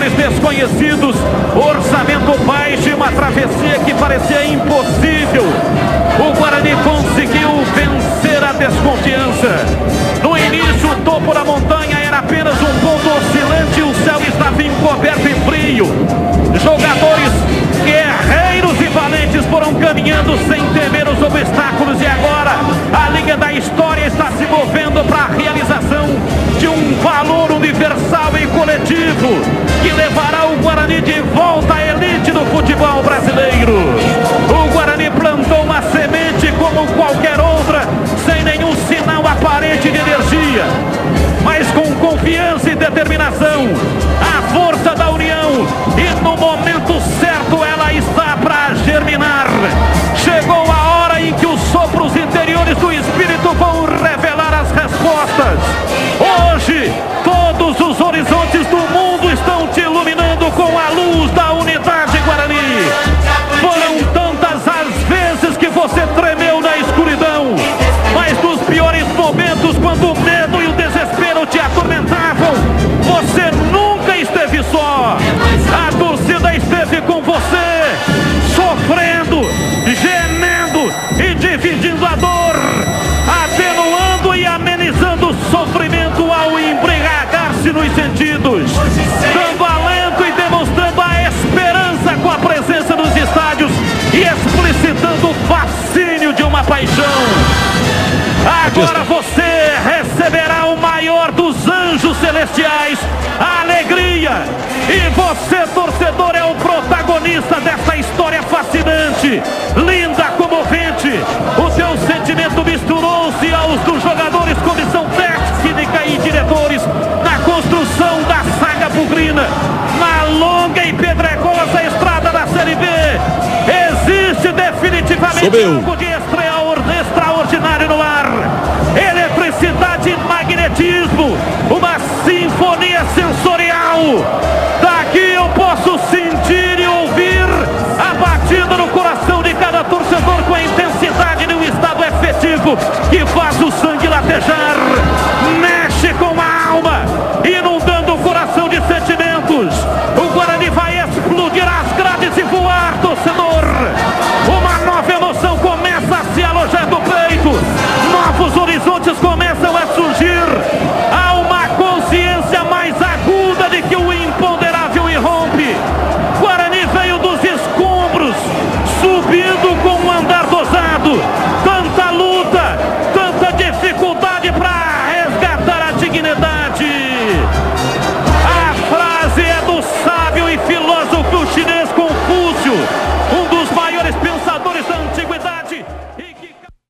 jogadores desconhecidos, orçamento baixo e uma travessia que parecia impossível. O Guarani conseguiu vencer a desconfiança. No início, o topo da montanha era apenas um ponto oscilante e o céu estava encoberto e frio. Jogadores guerreiros e valentes foram caminhando sem temer os obstáculos, e agora a Liga da História está se movendo para a realização de um valor universal e coletivo que levará o Guarani de volta à elite do futebol brasileiro. O Guarani plantou uma semente como qualquer outra, sem nenhum sinal aparente de energia, mas com confiança e determinação, a força da união, e no momento certo ela está para germinar. Chegou a hora em que os sopros interiores do espírito vão revelar as respostas. Hoje, todos os horizontes do mundo estão te iluminando com a luz da unidade Guarani. Foram tantas as vezes que você tremeu na escuridão, mas nos piores momentos, quando o medo e o desespero te atormentavam, você nunca esteve só. A torcida esteve com você, sofrendo, gemendo e dividindo a dor, atenuando e amenizando o sofrimento ao embriagar-se nos sentidos, dando alento e demonstrando a esperança com a presença nos estádios e explicitando o fascínio de uma paixão. Agora você receberá o maior dos anjos celestiais, a alegria. E você, torcedor, é o protagonista dessa história fascinante, linda, comovente. O seu sentimento misturou-se aos dos jogadores, comissão técnica e diretores na construção da saga bugrina, na longa e pedregosa estrada da Série B. Existe definitivamente algo de